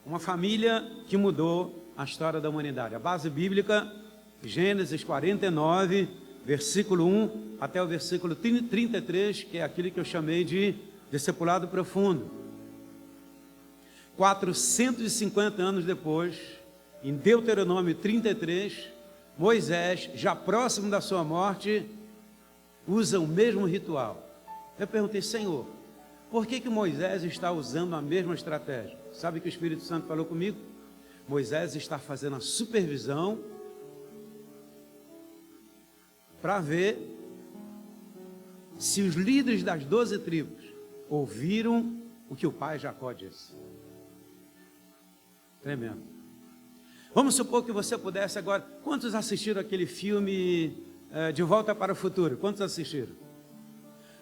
Uma família que mudou a história da humanidade. A base bíblica, Gênesis 49, versículo 1 até o versículo 33, que é aquilo que eu chamei de discipulado profundo. 450 anos depois, em Deuteronômio 33, Moisés, já próximo da sua morte, usa o mesmo ritual. Eu perguntei, Senhor, por que Moisés está usando a mesma estratégia? Sabe o que o Espírito Santo falou comigo? Moisés está fazendo a supervisão para ver se os líderes das 12 tribos ouviram o que o pai Jacó disse. Tremendo. Vamos supor que você pudesse agora... Quantos assistiram aquele filme De Volta para o Futuro? Quantos assistiram?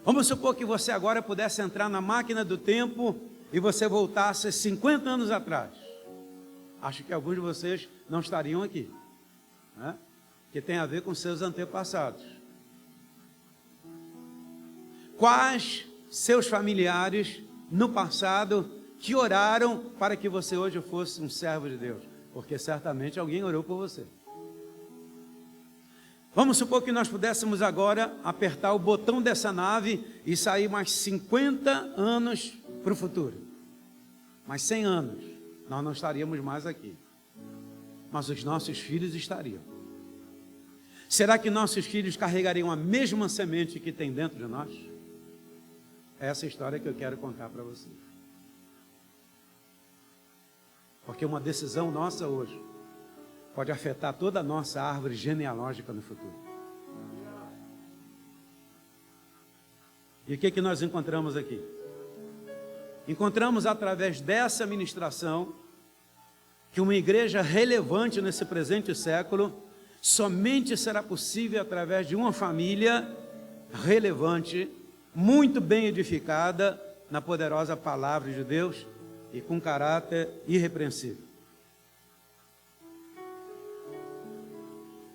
Vamos supor que você agora pudesse entrar na máquina do tempo e você voltasse 50 anos atrás. Acho que alguns de vocês não estariam aqui, né? Que tem a ver com seus antepassados. Quais seus familiares no passado que oraram para que você hoje fosse um servo de Deus? Porque certamente alguém orou por você. Vamos supor que nós pudéssemos agora apertar o botão dessa nave e sair mais 50 anos para o futuro. Mais 100 anos, nós não estaríamos mais aqui. Mas os nossos filhos estariam. Será que nossos filhos carregariam a mesma semente que tem dentro de nós? Essa é a história que eu quero contar para vocês. Porque uma decisão nossa hoje pode afetar toda a nossa árvore genealógica no futuro. E o que nós encontramos aqui? Encontramos através dessa ministração que uma igreja relevante nesse presente século somente será possível através de uma família relevante, muito bem edificada na poderosa palavra de Deus e com caráter irrepreensível.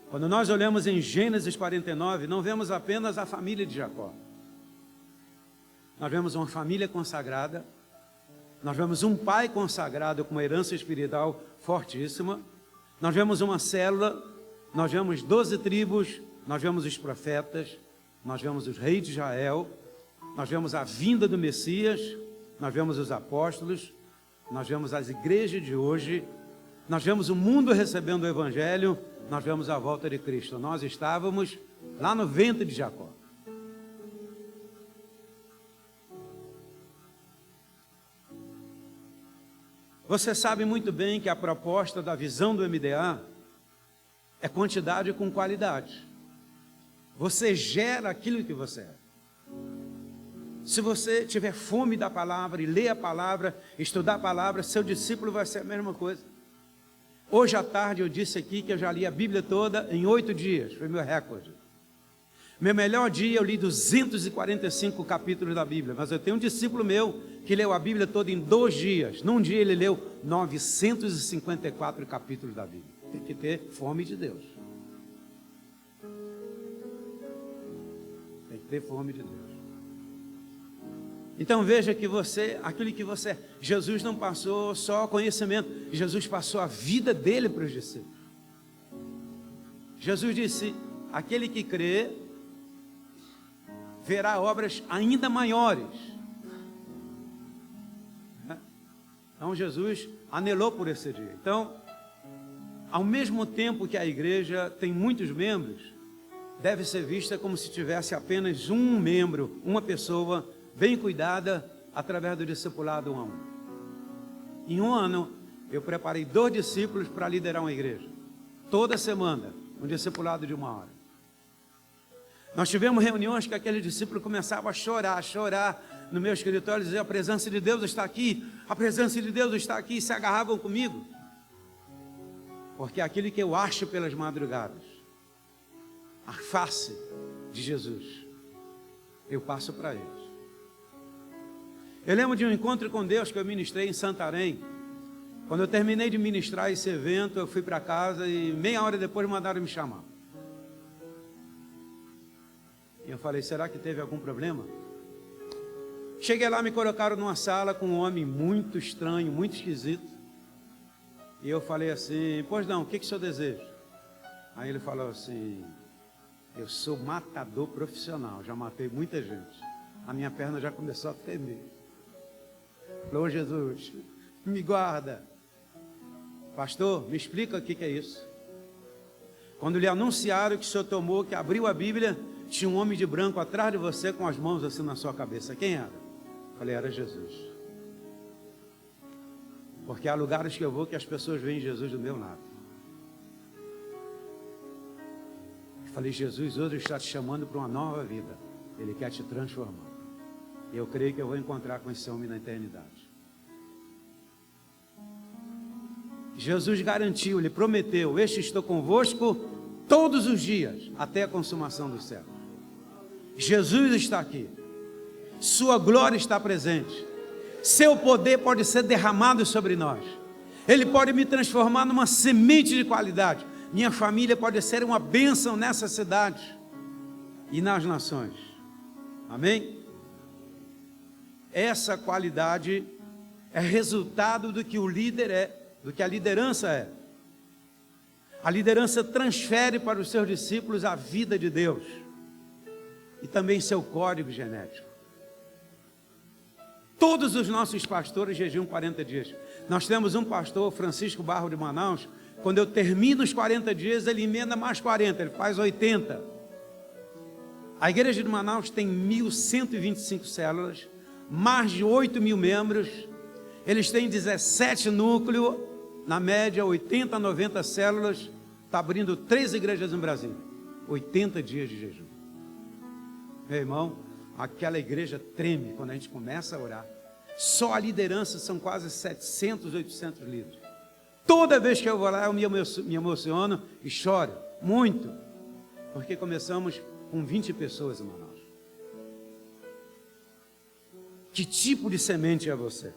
Quando nós olhamos em Gênesis 49, não vemos apenas a família de Jacó. Nós vemos uma família consagrada, nós vemos um pai consagrado com uma herança espiritual fortíssima, nós vemos uma célula, nós vemos 12 tribos, nós vemos os profetas, nós vemos os reis de Israel, nós vemos a vinda do Messias, nós vemos os apóstolos, nós vemos as igrejas de hoje, nós vemos o mundo recebendo o Evangelho, nós vemos a volta de Cristo. Nós estávamos lá no ventre de Jacó. Você sabe muito bem que a proposta da visão do MDA é quantidade com qualidade. Você gera aquilo que você é. Se você tiver fome da palavra e ler a palavra, estudar a palavra, seu discípulo vai ser a mesma coisa. Hoje à tarde eu disse aqui que eu já li a Bíblia toda em 8 dias, foi meu recorde. Meu melhor dia eu li 245 capítulos da Bíblia, mas eu tenho um discípulo meu que leu a Bíblia toda em 2 dias. Num dia ele leu 954 capítulos da Bíblia. Tem que ter fome de Deus. Tem que ter fome de Deus. Então veja que você, aquilo que você é, Jesus não passou só conhecimento, Jesus passou a vida dele para os discípulos. Jesus disse, aquele que crê, verá obras ainda maiores. Então Jesus anelou por esse dia. Então, ao mesmo tempo que a igreja tem muitos membros, deve ser vista como se tivesse apenas um membro, uma pessoa bem cuidada, através do discipulado 1 a 1. Em um ano, eu preparei 2 discípulos para liderar uma igreja. Toda semana, um discipulado de 1 hora. Nós tivemos reuniões que aquele discípulo começava a chorar no meu escritório, dizer, a presença de Deus está aqui, a presença de Deus está aqui, e se agarravam comigo. Porque aquilo que eu acho pelas madrugadas, a face de Jesus, eu passo para eles. Eu lembro de um encontro com Deus que eu ministrei em Santarém. Quando eu terminei de ministrar esse evento, eu fui para casa e meia hora depois mandaram me chamar. E eu falei, será que teve algum problema? Cheguei lá, me colocaram numa sala com um homem muito estranho, muito esquisito. E eu falei assim, pois não, o que o senhor deseja? Aí ele falou assim, eu sou matador profissional, já matei muita gente. A minha perna já começou a tremer. Falou, Jesus, me guarda. Pastor, me explica o que é isso. Quando lhe anunciaram que o senhor tomou, que abriu a Bíblia, tinha um homem de branco atrás de você com as mãos assim na sua cabeça. Quem era? Falei, era Jesus. Porque há lugares que eu vou que as pessoas veem Jesus do meu lado. Falei, Jesus hoje está te chamando para uma nova vida. Ele quer te transformar. E eu creio que eu vou encontrar com esse homem na eternidade. Jesus garantiu, Ele prometeu, este estou convosco todos os dias, até a consumação do céu. Jesus está aqui. Sua glória está presente. Seu poder pode ser derramado sobre nós. Ele pode me transformar numa semente de qualidade. Minha família pode ser uma bênção nessa cidade e nas nações. Amém? Essa qualidade é resultado do que o líder é, do que a liderança é. A liderança transfere para os seus discípulos a vida de Deus e também seu código genético. Todos os nossos pastores jejuam 40 dias. Nós temos um pastor, Francisco Barro de Manaus, quando eu termino os 40 dias, ele emenda mais 40, ele faz 80. A igreja de Manaus tem 1.125 células, mais de 8.000 membros, eles têm 17 núcleos, na média 80 a 90 células, está abrindo 3 igrejas no Brasil, 80 dias de jejum. Meu irmão, aquela igreja treme quando a gente começa a orar. Só a liderança são quase 700, 800 líderes. Toda vez que eu vou lá, eu me emociono e choro muito, porque começamos com 20 pessoas em Manaus. Que tipo de semente é você?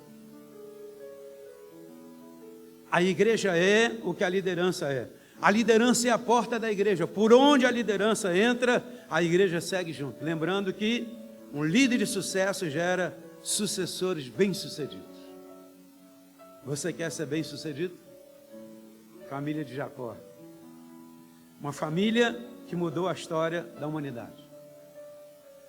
A igreja é o que a liderança é. A liderança é a porta da igreja. Por onde a liderança entra, a igreja segue junto. Lembrando que um líder de sucesso gera sucessores bem-sucedidos. Você quer ser bem-sucedido? Família de Jacó. Uma família que mudou a história da humanidade.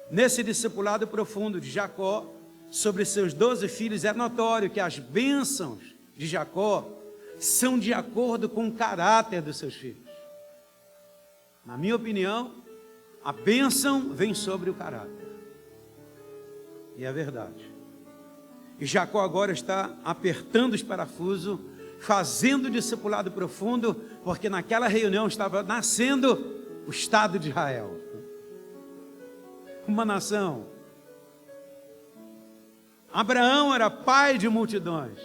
Nesse discipulado profundo de Jacó, sobre seus 12 filhos, é notório que as bênçãos de Jacó são de acordo com o caráter dos seus filhos. Na minha opinião, a bênção vem sobre o caráter. E é verdade. E Jacó agora está apertando os parafusos, fazendo o discipulado profundo, porque naquela reunião estava nascendo o Estado de Israel. Uma nação. Abraão era pai de multidões.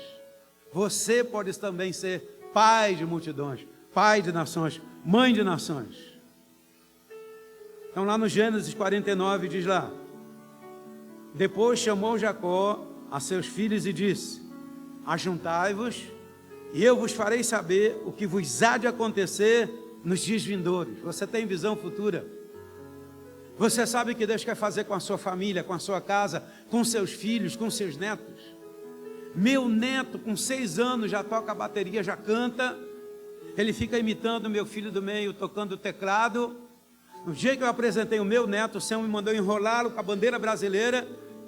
Você pode também ser pai de multidões, pai de nações, mãe de nações. Então lá no Gênesis 49 diz lá: depois chamou Jacó a seus filhos e disse: ajuntai-vos, e eu vos farei saber o que vos há de acontecer nos dias vindouros. Você tem visão futura? Você sabe o que Deus quer fazer com a sua família, com a sua casa, com seus filhos, com seus netos? Meu neto, com 6 anos, já toca a bateria, já canta. Ele fica imitando o meu filho do meio, tocando o teclado. No dia que eu apresentei o meu neto, o Senhor me mandou enrolá-lo com a bandeira brasileira.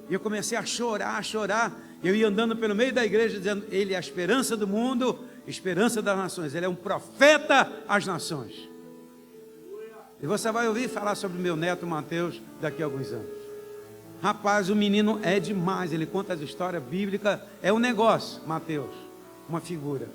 E eu comecei a chorar, a chorar. Eu ia andando pelo meio da igreja, dizendo: ele é a esperança do mundo, esperança das nações. Ele é um profeta às nações. E você vai ouvir falar sobre o meu neto Mateus daqui a alguns anos. Rapaz, o menino é demais. Ele conta as histórias bíblicas. É um negócio, Mateus, uma figura.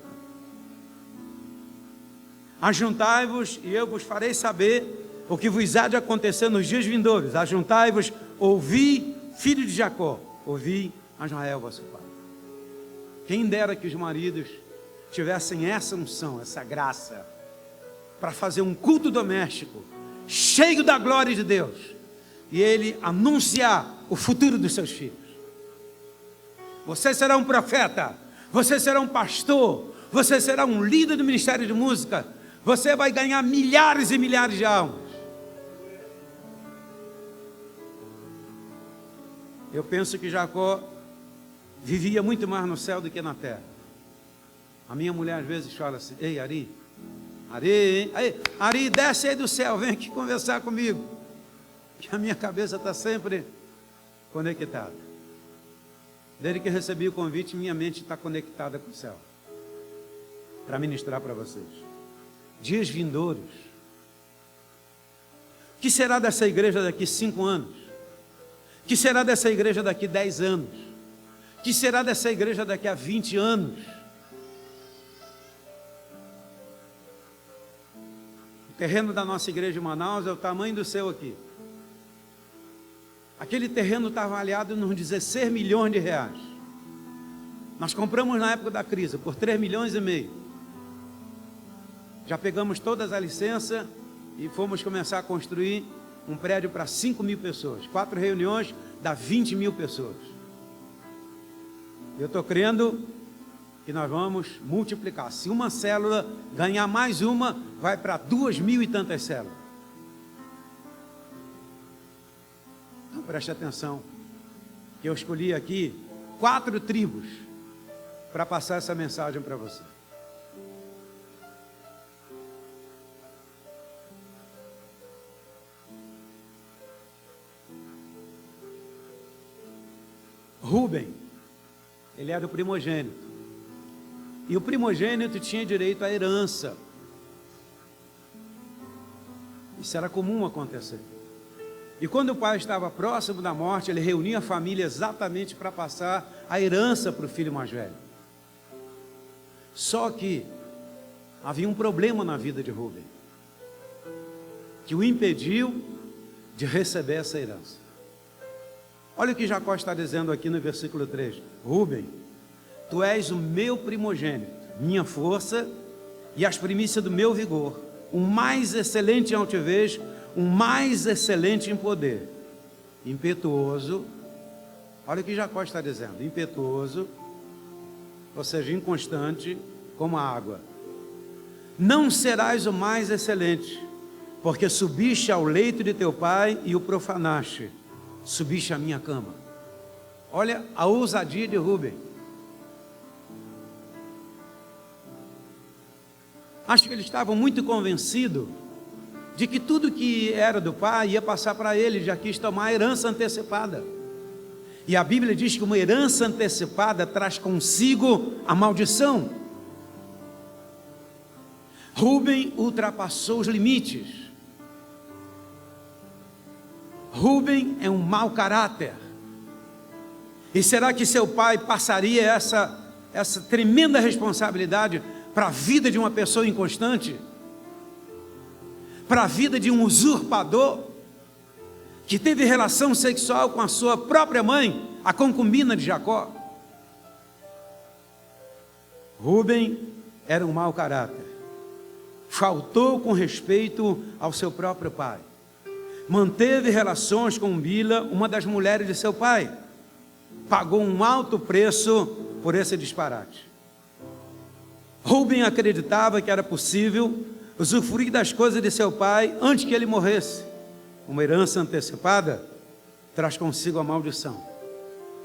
Ajuntai-vos e eu vos farei saber o que vos há de acontecer nos dias vindouros. Ajuntai-vos, ouvi, filho de Jacó, ouvi a Israel, vosso pai. Quem dera que os maridos tivessem essa unção, essa graça, para fazer um culto doméstico, cheio da glória de Deus, e ele anunciar o futuro dos seus filhos. Você será um profeta, você será um pastor, você será um líder do ministério de música, você vai ganhar milhares e milhares de almas. Eu penso que Jacó vivia muito mais no céu do que na terra. A minha mulher às vezes fala assim: ei, Ari, Ari, aí, Ari, desce aí do céu, vem aqui conversar comigo. Que a minha cabeça está sempre conectada. Desde que eu recebi o convite, minha mente está conectada com o céu, para ministrar para vocês. Dias vindouros. O que será dessa igreja daqui 5 anos? O que será dessa igreja daqui 10 anos? O que será dessa igreja daqui a 20 anos? O terreno da nossa igreja em Manaus é o tamanho do seu aqui. Aquele terreno está avaliado nos 16 milhões de reais. Nós compramos na época da crise por 3 milhões e meio. Já pegamos todas as licenças e fomos começar a construir um prédio para 5 mil pessoas. 4 reuniões dá 20 mil pessoas. Eu estou crendo que nós vamos multiplicar. Se uma célula ganhar mais uma, vai para 2.000 e tantas células. Então preste atenção, que eu escolhi aqui 4 tribos para passar essa mensagem para você. Rúben, ele era o primogênito. E o primogênito tinha direito à herança. Isso era comum acontecer. E quando o pai estava próximo da morte, ele reunia a família exatamente para passar a herança para o filho mais velho. Só que havia um problema na vida de Rúben, que o impediu de receber essa herança. Olha o que Jacó está dizendo aqui no versículo 3. Rúben, tu és o meu primogênito, minha força e as primícias do meu vigor, o mais excelente em altivez, o mais excelente em poder, impetuoso. Olha o que Jacó está dizendo: impetuoso, ou seja, inconstante como a água. Não serás o mais excelente, porque subiste ao leito de teu pai e o profanaste, subiste à minha cama. Olha a ousadia de Rúben. Acho que ele estava muito convencido de que tudo que era do pai ia passar para ele, já quis tomar a herança antecipada. E a Bíblia diz que uma herança antecipada traz consigo a maldição. Rúben ultrapassou os limites. Rúben é um mau caráter. E será que seu pai passaria essa tremenda responsabilidade para a vida de uma pessoa inconstante? Para a vida de um usurpador que teve relação sexual com a sua própria mãe, a concubina de Jacó? Rúben era um mau caráter. Faltou com respeito ao seu próprio pai. Manteve relações com Bila, uma das mulheres de seu pai. Pagou um alto preço por esse disparate. Rúben acreditava que era possível usufruir das coisas de seu pai antes que ele morresse. Uma herança antecipada traz consigo a maldição.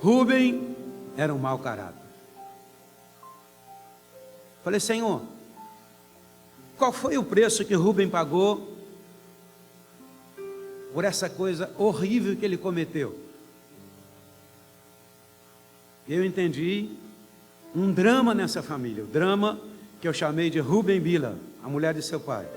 Rúben era um mau caráter. Falei: Senhor, qual foi o preço que Rúben pagou por essa coisa horrível que ele cometeu? Eu entendi um drama nessa família, o drama que eu chamei de Rúben Bila, a mulher de seu pai.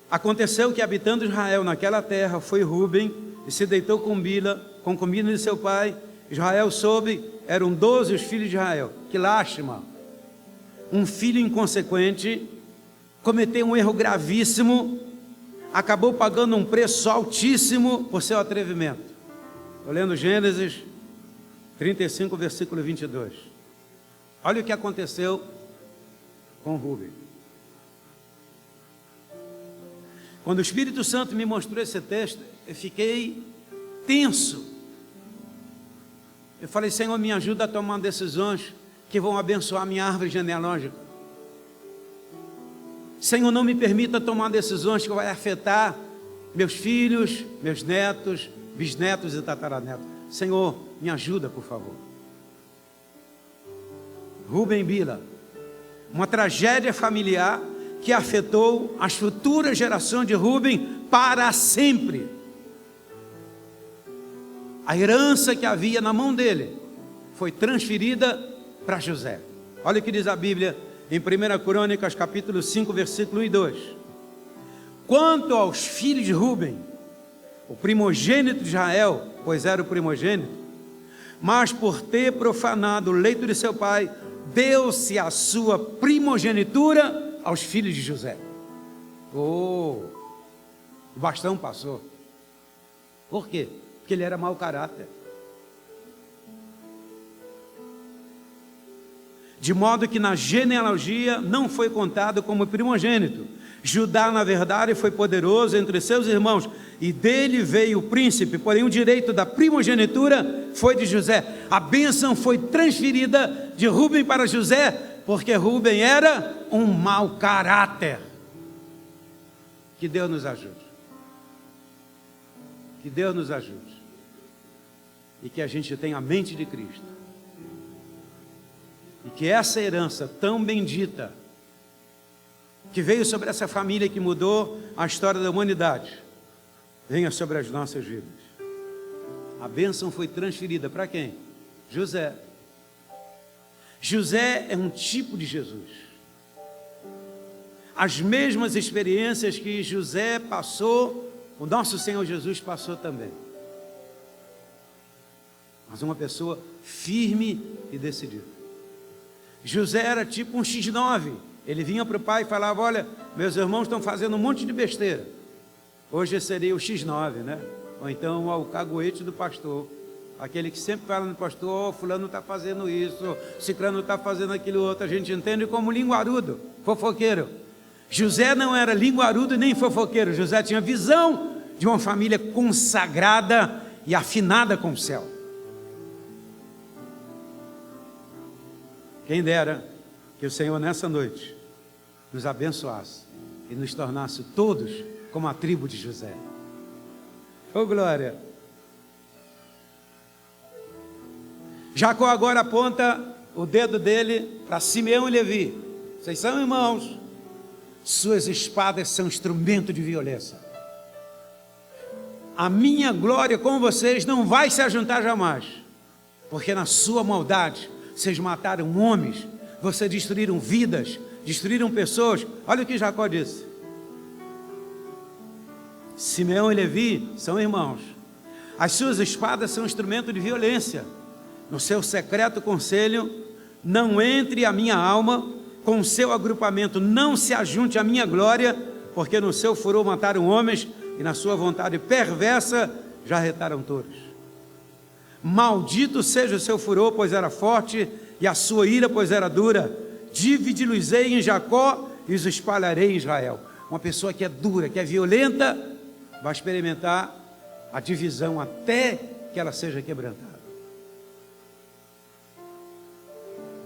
Aconteceu que, habitando Israel naquela terra, foi Rúben e se deitou com Bila, concubina de seu pai. Israel soube, eram 12 os filhos de Israel. Que lástima! Um filho inconsequente cometeu um erro gravíssimo, acabou pagando um preço altíssimo por seu atrevimento. Estou lendo Gênesis 35, versículo 22. Olha o que aconteceu com Rúben. Quando o Espírito Santo me mostrou esse texto, eu fiquei tenso. Eu falei: Senhor, me ajuda a tomar decisões que vão abençoar minha árvore genealógica. Senhor, não me permita tomar decisões que vão afetar meus filhos, meus netos, bisnetos e tataranetos. Senhor, me ajuda, por favor. Ruben e Bila. Uma tragédia familiar que afetou as futuras gerações de Ruben para sempre. A herança que havia na mão dele foi transferida para José. Olha o que diz a Bíblia em 1 Crônicas, capítulo 5, versículo 1 e 2. Quanto aos filhos de Ruben, o primogênito de Israel, pois era o primogênito, mas por ter profanado o leito de seu pai, deu-se a sua primogenitura aos filhos de José. O bastão passou. Por quê? Porque ele era mau caráter. De modo que na genealogia não foi contado como primogênito. Judá, na verdade, foi poderoso entre seus irmãos, e dele veio o príncipe, porém o direito da primogenitura foi de José. A bênção foi transferida de Ruben para José, porque Ruben era um mau caráter. Que Deus nos ajude. Que Deus nos ajude. E que a gente tenha a mente de Cristo. E que essa herança tão bendita, que veio sobre essa família que mudou a história da humanidade, venha sobre as nossas vidas. A bênção foi transferida para quem? José. José é um tipo de Jesus. As mesmas experiências que José passou, o nosso Senhor Jesus passou também. Mas uma pessoa firme e decidida. José era tipo um X9. Ele vinha para o pai e falava: olha, meus irmãos estão fazendo um monte de besteira. Hoje seria o X9, né? Ou então o caguete do pastor. Aquele que sempre fala no pastor: oh, fulano está fazendo isso, ciclano está fazendo aquilo outro. A gente entende como linguarudo, fofoqueiro. José não era linguarudo nem fofoqueiro. José tinha visão de uma família consagrada e afinada com o céu. Quem dera que o Senhor nessa noite nos abençoasse e nos tornasse todos como a tribo de José. Oh glória! Jacó agora aponta o dedo dele para Simeão e Levi. Vocês são irmãos, suas espadas são instrumento de violência. A minha glória com vocês não vai se ajuntar jamais, porque na sua maldade vocês mataram homens, vocês destruíram vidas, destruíram pessoas. Olha o que Jacó disse. Simeão e Levi são irmãos. As suas espadas são instrumento de violência. No seu secreto conselho, não entre a minha alma, com o seu agrupamento não se ajunte a minha glória, porque no seu furor mataram homens, e na sua vontade perversa já retaram todos. Maldito seja o seu furor, pois era forte, e a sua ira, pois era dura. Dividi-los-ei em Jacó e os espalharei em Israel. Uma pessoa que é dura, que é violenta, vai experimentar a divisão até que ela seja quebrantada.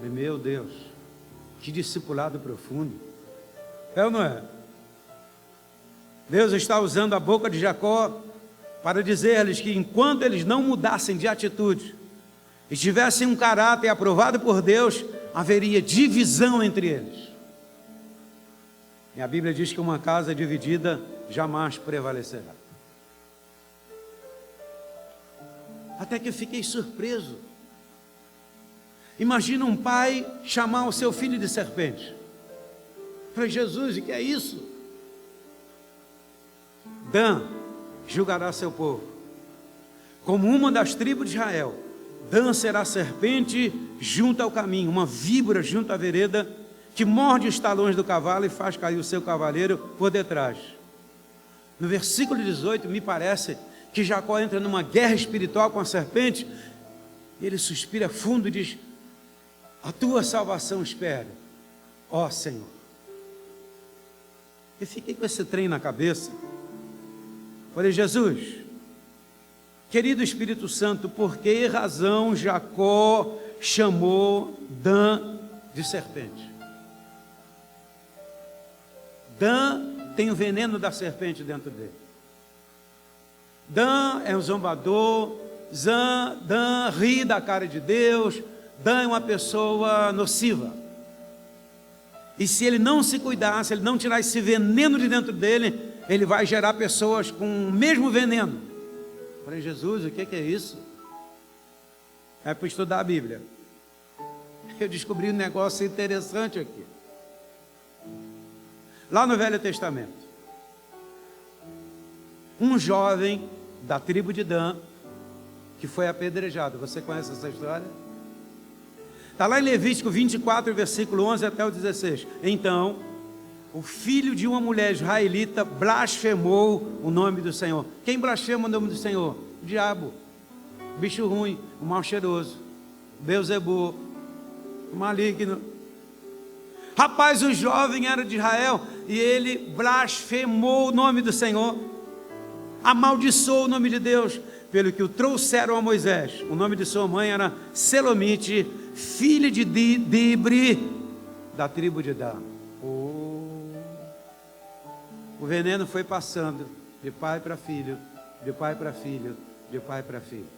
Meu Deus, que discipulado profundo. É ou não é? Deus está usando a boca de Jacó para dizer-lhes que enquanto eles não mudassem de atitude e tivessem um caráter aprovado por Deus, haveria divisão entre eles. E a Bíblia diz que uma casa dividida jamais prevalecerá. Até que eu fiquei surpreso. Imagina um pai chamar o seu filho de serpente. Eu falei: Jesus, o que é isso? Dan julgará seu povo. Como uma das tribos de Israel, Dan será serpente junto ao caminho, uma víbora junto à vereda, que morde os talões do cavalo e faz cair o seu cavaleiro por detrás. No versículo 18, me parece que Jacó entra numa guerra espiritual com a serpente, e ele suspira fundo e diz: a tua salvação espero, ó Senhor. Eu fiquei com esse trem na cabeça. Falei: Jesus, querido Espírito Santo, por que razão Jacó chamou Dan de serpente? Dan tem o veneno da serpente dentro dele. Dan é um zombador. Dan ri da cara de Deus. Dan é uma pessoa nociva. E se ele não se cuidar, se ele não tirar esse veneno de dentro dele, ele vai gerar pessoas com o mesmo veneno. Eu falei, Jesus, o que é isso? É para estudar a Bíblia. Eu descobri um negócio interessante aqui. Lá no Velho Testamento, um jovem da tribo de Dan, que foi apedrejado. Você conhece essa história? Está lá em Levítico 24, versículo 11 até o 16. Então, o filho de uma mulher israelita blasfemou o nome do Senhor. Quem blasfema o nome do Senhor? O diabo, o bicho ruim, o mal cheiroso, Beelzebub, o maligno. Rapaz, o jovem era de Israel e ele blasfemou o nome do Senhor, amaldiçoou o nome de Deus, pelo que o trouxeram a Moisés. O nome de sua mãe era Selomite, filha de Dibre, da tribo de Dan. O veneno foi passando de pai para filho, de pai para filho, de pai para filho.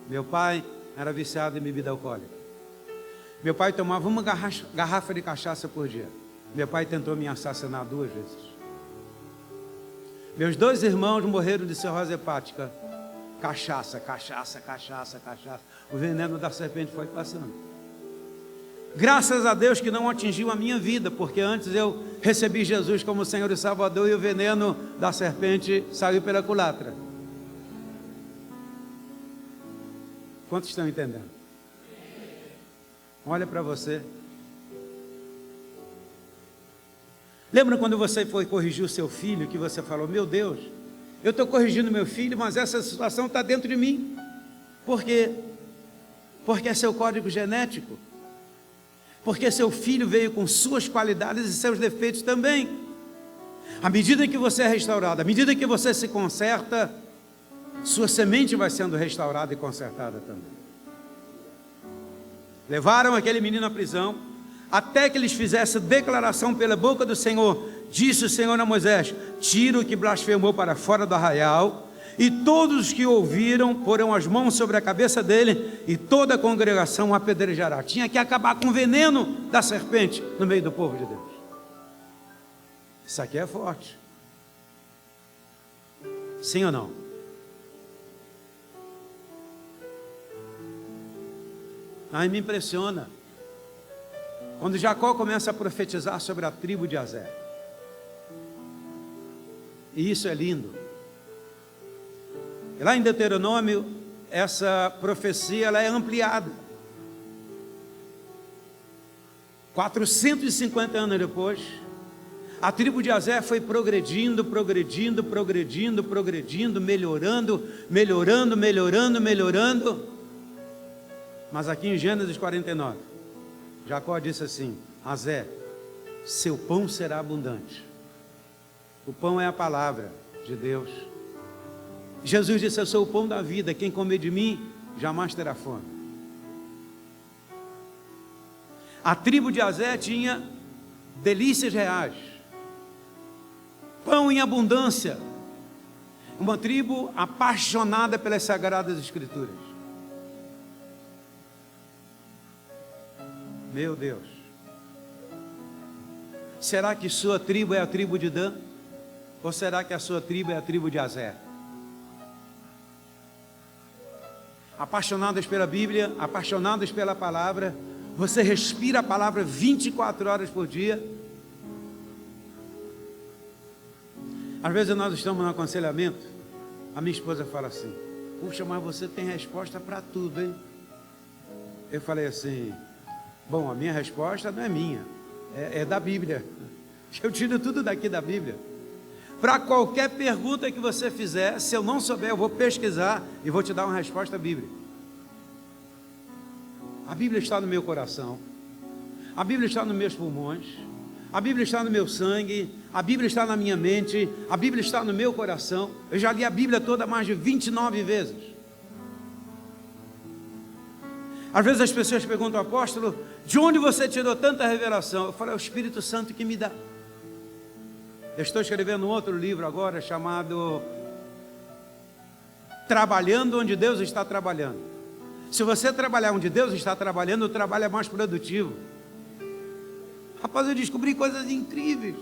Meu pai era viciado em bebida alcoólica. Meu pai tomava uma garrafa de cachaça por dia. Meu pai tentou me assassinar 2 vezes. Meus 2 irmãos morreram de cirrose hepática. Cachaça, cachaça, cachaça, cachaça. O veneno da serpente foi passando. Graças a Deus que não atingiu a minha vida, porque antes eu recebi Jesus como Senhor e Salvador e o veneno da serpente saiu pela culatra. Quantos estão entendendo? Olha para você. Lembra quando você foi corrigir o seu filho, que você falou, meu Deus, eu estou corrigindo meu filho, mas essa situação está dentro de mim. Por quê? Porque é seu código genético. Porque seu filho veio com suas qualidades e seus defeitos também. À medida que você é restaurado, à medida que você se conserta, sua semente vai sendo restaurada e consertada também. Levaram aquele menino à prisão, até que eles fizessem declaração pela boca do Senhor. Disse o Senhor a Moisés, tira o que blasfemou para fora do arraial, e todos os que ouviram porão as mãos sobre a cabeça dele, e toda a congregação o apedrejará. Tinha que acabar com o veneno da serpente no meio do povo de Deus. Isso aqui é forte. Sim ou não? Aí me impressiona quando Jacó começa a profetizar sobre a tribo de Aser. E isso é lindo. E lá em Deuteronômio, essa profecia ela é ampliada. 450 anos depois, a tribo de Aser foi progredindo, melhorando. Mas aqui em Gênesis 49, Jacó disse assim, Aser, seu pão será abundante. O pão é a palavra de Deus. Jesus disse, eu sou o pão da vida, quem comer de mim, jamais terá fome. A tribo de Aser tinha delícias reais, pão em abundância, uma tribo apaixonada pelas Sagradas Escrituras. Meu Deus, será que sua tribo é a tribo de Dan? Ou será que a sua tribo é a tribo de Aser? Apaixonados pela Bíblia, apaixonados pela palavra, você respira a palavra 24 horas por dia. Às vezes nós estamos no aconselhamento, a minha esposa fala assim, puxa, mas você tem resposta para tudo, hein? Eu falei assim, bom, a minha resposta não é minha, é da Bíblia. Eu tiro tudo daqui da Bíblia. Para qualquer pergunta que você fizer, se eu não souber, eu vou pesquisar e vou te dar uma resposta bíblica. A Bíblia está no meu coração, a Bíblia está nos meus pulmões, a Bíblia está no meu sangue, a Bíblia está na minha mente, a Bíblia está no meu coração. Eu já li a Bíblia toda mais de 29 vezes. Às vezes as pessoas perguntam, apóstolo, de onde você tirou tanta revelação? Eu falo, é o Espírito Santo que me dá. Eu estou escrevendo um outro livro agora chamado trabalhando onde Deus está trabalhando. Se você trabalhar onde Deus está trabalhando, o trabalho é mais produtivo. Rapaz, eu descobri coisas incríveis.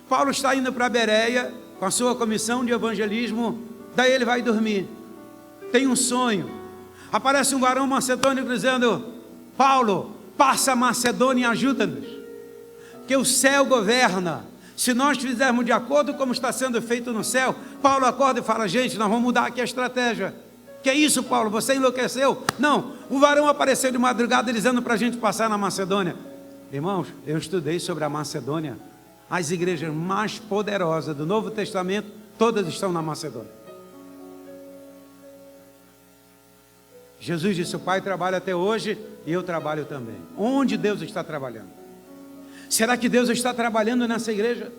Paulo está indo para Bereia com a sua comissão de evangelismo. Daí ele vai dormir. Tem um sonho. Aparece um varão macedônio dizendo: Paulo, passa a Macedônia e ajuda-nos, que o céu governa. Se nós fizermos de acordo como está sendo feito no céu. Paulo acorda e fala: gente, nós vamos mudar aqui a estratégia. Que é isso, Paulo? Você enlouqueceu? Não, o varão apareceu de madrugada dizendo para a gente passar na Macedônia. Irmãos, eu estudei sobre a Macedônia. As igrejas mais poderosas do Novo Testamento, todas estão na Macedônia. Jesus disse: o Pai trabalha até hoje e eu trabalho também. Onde Deus está trabalhando? Será que Deus está trabalhando nessa igreja?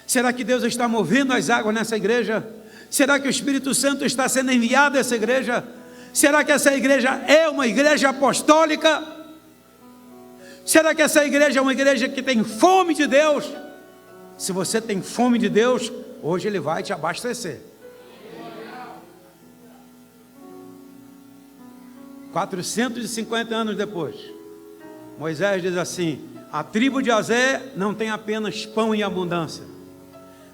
Será que Deus está movendo as águas nessa igreja? Será que o Espírito Santo está sendo enviado a essa igreja? Será que essa igreja é uma igreja apostólica? Será que essa igreja é uma igreja que tem fome de Deus? Se você tem fome de Deus, hoje Ele vai te abastecer. 450 anos depois, Moisés diz assim: a tribo de Azé não tem apenas pão em abundância.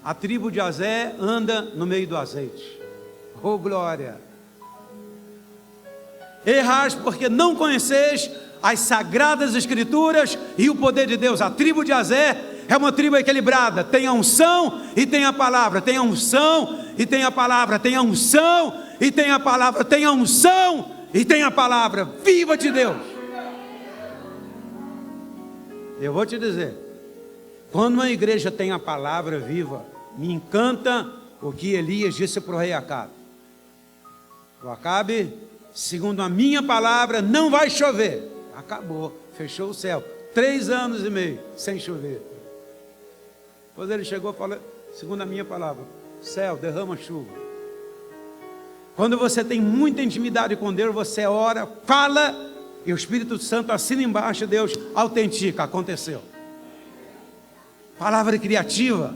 A tribo de Azé anda no meio do azeite. Oh glória! Errais porque não conheceis as sagradas escrituras e o poder de Deus. A tribo de Azé é uma tribo equilibrada. Tem a unção e tem a palavra. Tem a unção e tem a palavra. Tem a unção e tem a palavra. Tem a unção e tem a palavra. Viva de Deus! Eu vou te dizer, quando uma igreja tem a palavra viva, me encanta o que Elias disse para o rei Acabe. O Acabe, segundo a minha palavra, não vai chover. Acabou, fechou o céu. 3 anos e meio sem chover. Depois ele chegou e falou: segundo a minha palavra, céu, derrama chuva. Quando você tem muita intimidade com Deus, você ora, fala, e o Espírito Santo assina embaixo, Deus autentica. Aconteceu. Palavra criativa.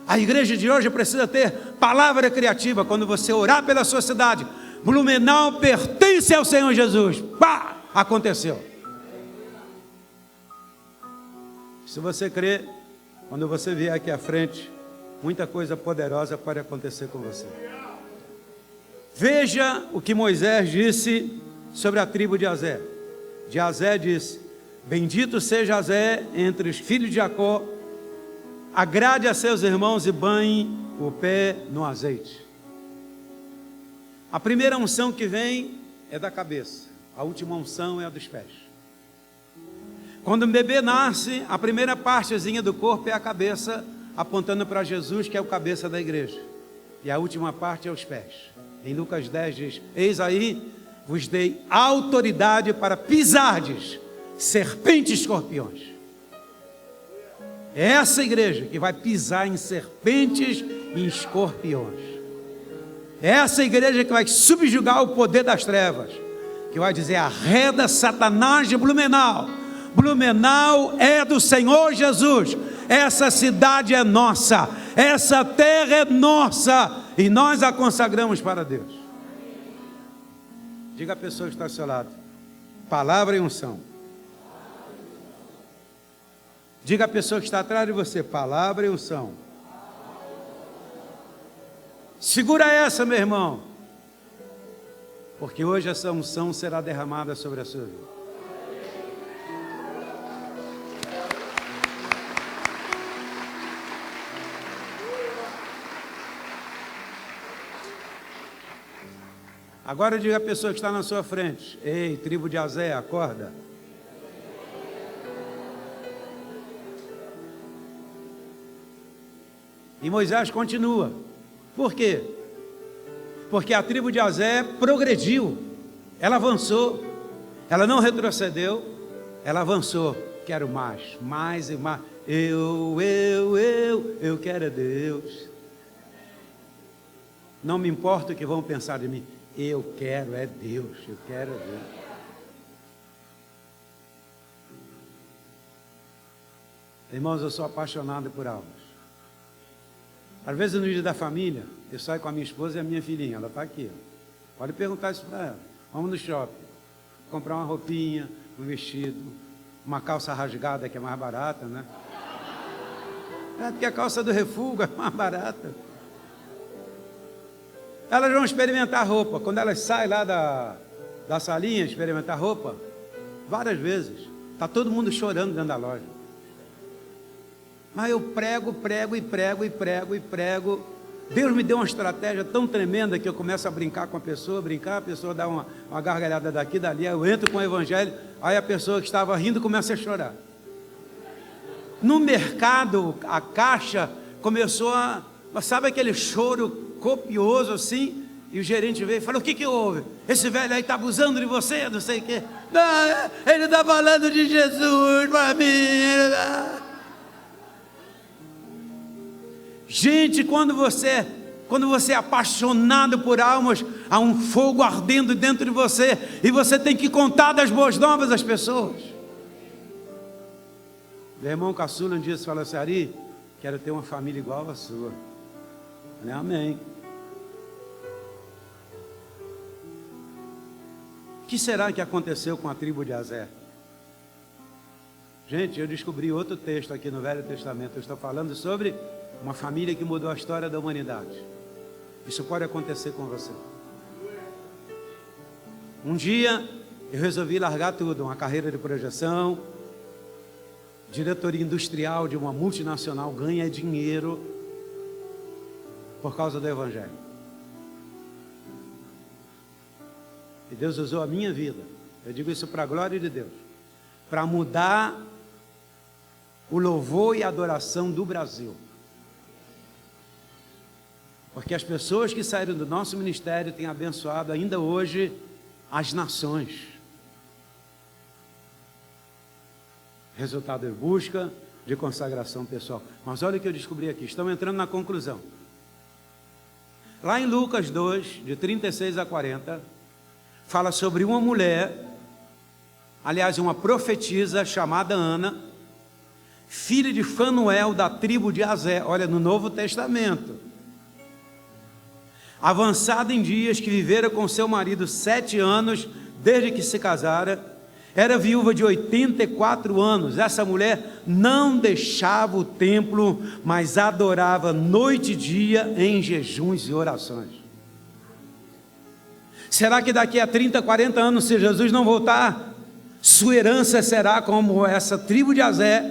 A igreja de hoje precisa ter palavra criativa. Quando você orar pela sua cidade, Blumenau pertence ao Senhor Jesus. Pá! Aconteceu. Se você crê, quando você vier aqui à frente, muita coisa poderosa pode acontecer com você. Veja o que Moisés disse sobre a tribo de Azé. De Azé disse: bendito seja Azé entre os filhos de Jacó, agrade a seus irmãos e banhe o pé no azeite. A primeira unção que vem é da cabeça, a última unção é a dos pés. Quando um bebê nasce, a primeira partezinha do corpo é a cabeça, apontando para Jesus, que é o cabeça da igreja, e a última parte é os pés. Em Lucas 10 diz: eis aí, vos dei autoridade para pisardes serpentes e escorpiões. É essa igreja que vai pisar em serpentes e escorpiões. É essa igreja que vai subjugar o poder das trevas, que vai dizer: arreda Satanás de Blumenau. Blumenau é do Senhor Jesus. Essa cidade é nossa, essa terra é nossa, e nós a consagramos para Deus. Diga à pessoa que está ao seu lado: palavra e unção. Diga à pessoa que está atrás de você: palavra e unção. Segura essa, meu irmão, porque hoje essa unção será derramada sobre a sua vida. Agora diga à pessoa que está na sua frente: ei, tribo de Azé, acorda. E Moisés continua. Por quê? Porque a tribo de Azé progrediu, ela avançou, ela não retrocedeu, ela avançou. Quero mais e mais. Eu quero é Deus. Não me importa o que vão pensar de mim. Eu quero é Deus, eu quero é Deus. Irmãos, eu sou apaixonado por almas. Às vezes no dia da família, eu saio com a minha esposa e a minha filhinha, ela está aqui. Pode perguntar isso para ela. Vamos no shopping, comprar uma roupinha, um vestido, uma calça rasgada que é mais barata, né? É porque a calça do Refúgio é mais barata. Elas vão experimentar roupa. Quando elas saem lá da salinha experimentar roupa, várias vezes, está todo mundo chorando dentro da loja. Mas eu prego. Deus me deu uma estratégia tão tremenda que eu começo a brincar com a pessoa, a pessoa dá uma gargalhada daqui, dali, eu entro com o evangelho, aí a pessoa que estava rindo começa a chorar. No mercado, a caixa começou sabe aquele choro copioso assim, e o gerente veio e falou: o que houve? Esse velho aí está abusando de você, não sei o quê. Não, ele está falando de Jesus para mim. Gente, quando você é apaixonado por almas, há um fogo ardendo dentro de você, e você tem que contar das boas novas às pessoas. Meu irmão caçula um dia falou assim: Ari, quero ter uma família igual a sua. Eu falei: amém. O que será que aconteceu com a tribo de Aser? Gente, eu descobri outro texto aqui no Velho Testamento. Eu estou falando sobre uma família que mudou a história da humanidade. Isso pode acontecer com você. Um dia eu resolvi largar tudo, uma carreira de projeção, diretoria industrial de uma multinacional, ganha dinheiro por causa do evangelho. E Deus usou a minha vida, eu digo isso para a glória de Deus, para mudar o louvor e a adoração do Brasil. Porque as pessoas que saíram do nosso ministério têm abençoado ainda hoje as nações. Resultado de busca de consagração pessoal. Mas olha o que eu descobri aqui, estamos entrando na conclusão. Lá em Lucas 2, de 36 a 40, fala sobre uma mulher, aliás, uma profetisa chamada Ana, filha de Fanuel, da tribo de Aser. Olha, no Novo Testamento. Avançada em dias, que vivera com seu marido 7 anos, desde que se casara, era viúva de 84 anos. Essa mulher não deixava o templo, mas adorava noite e dia em jejuns e orações. Será que daqui a 30, 40 anos, se Jesus não voltar, sua herança será como essa tribo de Aser,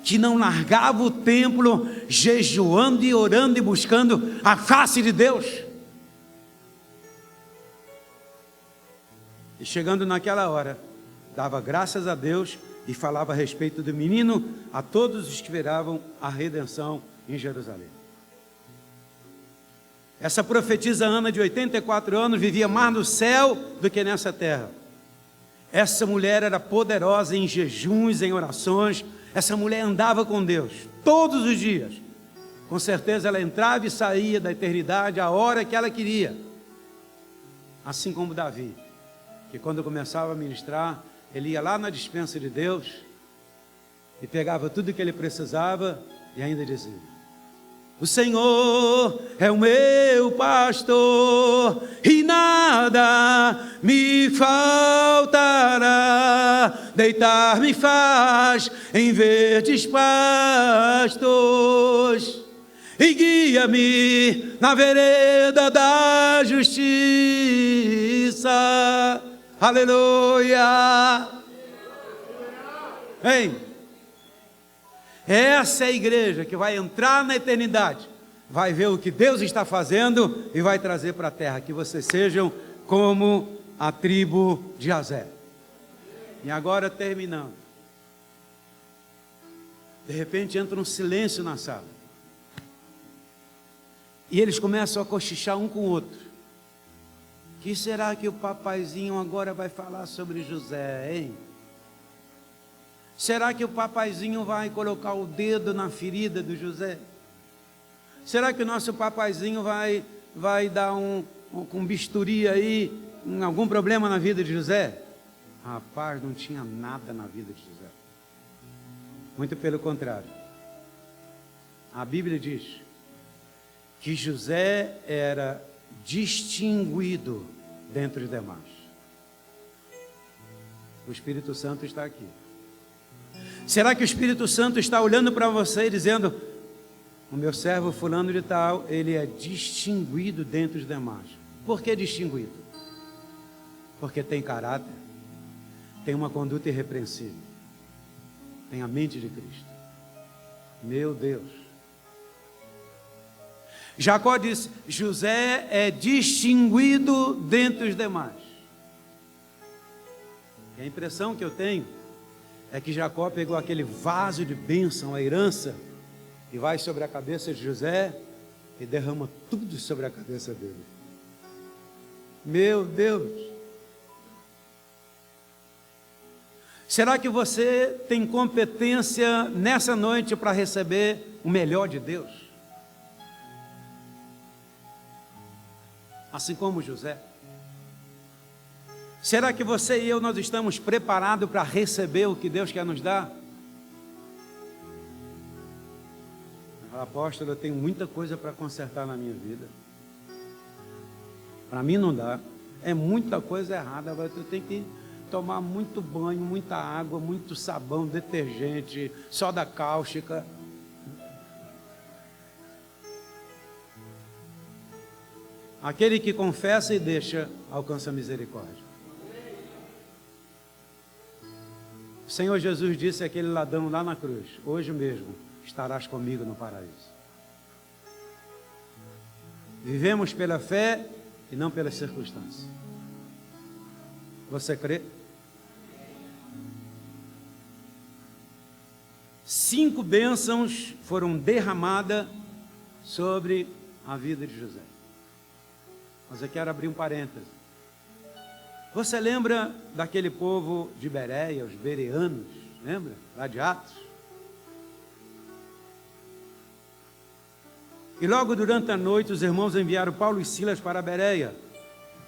que não largava o templo, jejuando e orando e buscando a face de Deus? E chegando naquela hora, dava graças a Deus e falava a respeito do menino a todos os que esperavam a redenção em Jerusalém. Essa profetisa Ana, de 84 anos, vivia mais no céu do que nessa terra. Essa mulher era poderosa em jejuns, em orações. Essa mulher andava com Deus todos os dias. Com certeza ela entrava e saía da eternidade a hora que ela queria. Assim como Davi, que quando começava a ministrar, ele ia lá na despensa de Deus e pegava tudo que ele precisava e ainda dizia: o Senhor é o meu pastor e nada me faltará. Deitar-me faz em verdes pastos e guia-me na vereda da justiça. Aleluia! Hein? Essa é a igreja que vai entrar na eternidade, vai ver o que Deus está fazendo e vai trazer para a terra, que vocês sejam como a tribo de Aser. E agora, terminando, de repente entra um silêncio na sala, e eles começam a cochichar um com o outro. Que será que o papaizinho agora vai falar sobre José, hein? Será que o papaizinho vai colocar o dedo na ferida do José? Será que o nosso papaizinho vai dar um bisturi aí, algum problema na vida de José? Rapaz, não tinha nada na vida de José. Muito pelo contrário. A Bíblia diz que José era distinguido dentre os demais. O Espírito Santo está aqui. Será que o Espírito Santo está olhando para você e dizendo: o meu servo fulano de tal, ele é distinguido dentre os demais? Por que distinguido? Porque tem caráter, tem uma conduta irrepreensível, tem a mente de Cristo. Meu Deus. Jacó disse: José é distinguido dentre os demais. E a impressão que eu tenho é que Jacó pegou aquele vaso de bênção, a herança, e vai sobre a cabeça de José e derrama tudo sobre a cabeça dele. Meu Deus! Será que você tem competência nessa noite para receber o melhor de Deus? Assim como José. Será que você e eu, nós estamos preparados para receber o que Deus quer nos dar? Apóstolo, eu tenho muita coisa para consertar na minha vida. Para mim não dá. É muita coisa errada. Eu tenho que tomar muito banho, muita água, muito sabão, detergente, soda cáustica. Aquele que confessa e deixa, alcança a misericórdia. O Senhor Jesus disse àquele ladrão lá na cruz: hoje mesmo estarás comigo no paraíso. Vivemos pela fé e não pelas circunstâncias. Você crê? 5 bênçãos foram derramadas sobre a vida de José. Mas eu quero abrir um parêntese. Você lembra daquele povo de Bereia, os bereanos? Lembra? Lá de Atos? E logo durante a noite os irmãos enviaram Paulo e Silas para Bereia.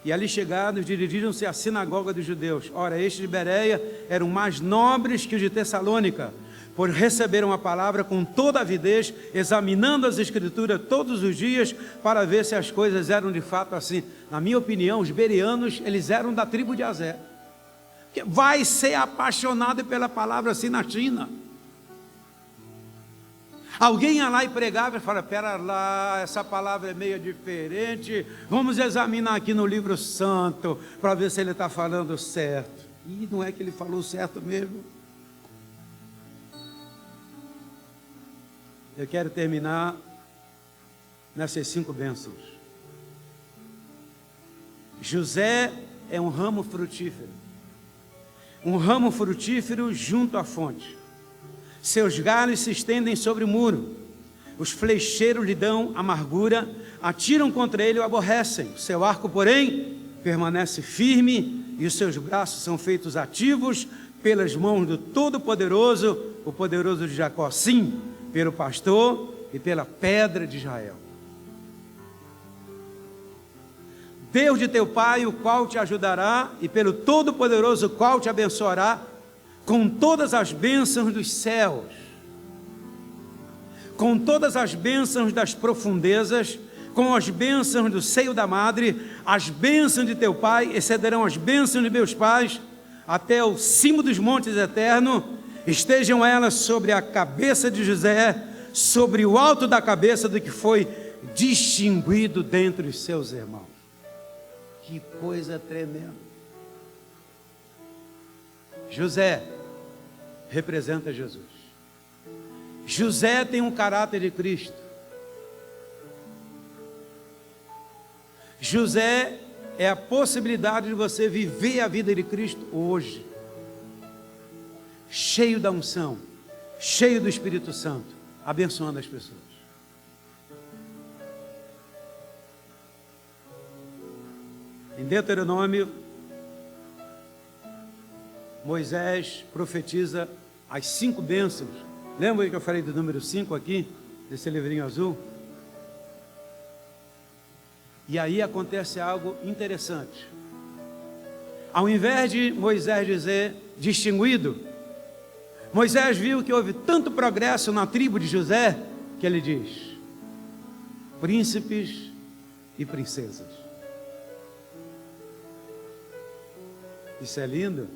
E ali chegados, dirigiram-se à sinagoga dos judeus. Ora, estes de Bereia eram mais nobres que os de Tessalônica, pois receberam a palavra com toda avidez, examinando as escrituras todos os dias, para ver se as coisas eram de fato assim. Na minha opinião, os bereanos, eles eram da tribo de Aser. Vai ser apaixonado pela palavra assim na China. Alguém ia lá e pregava e falava: pera lá, essa palavra é meio diferente, vamos examinar aqui no livro santo, para ver se ele está falando certo. E não é que ele falou certo mesmo. Eu quero terminar nessas 5 bênçãos. José é um ramo frutífero. Um ramo frutífero junto à fonte. Seus galhos se estendem sobre o muro. Os flecheiros lhe dão amargura, atiram contra ele e o aborrecem. O seu arco, porém, permanece firme e os seus braços são feitos ativos pelas mãos do Todo-Poderoso, o poderoso de Jacó. Sim, pelo pastor e pela pedra de Israel. Deus de teu pai, o qual te ajudará, e pelo Todo-Poderoso, o qual te abençoará, com todas as bênçãos dos céus, com todas as bênçãos das profundezas, com as bênçãos do seio da madre, as bênçãos de teu pai excederão as bênçãos de meus pais, até o cimo dos montes eternos. Estejam elas sobre a cabeça de José, sobre o alto da cabeça do que foi distinguido dentre os seus irmãos. Que coisa tremenda. José representa Jesus. José tem um caráter de Cristo. José é a possibilidade de você viver a vida de Cristo hoje, cheio da unção, cheio do Espírito Santo, abençoando as pessoas. Em Deuteronômio, Moisés profetiza as 5 bênçãos. Lembra que eu falei do número 5 aqui, desse livrinho azul? E aí acontece algo interessante. Ao invés de Moisés dizer distinguido, Moisés viu que houve tanto progresso na tribo de José, que ele diz: príncipes e princesas. Isso é lindo.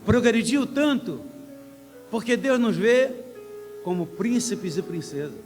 Progrediu tanto, porque Deus nos vê como príncipes e princesas.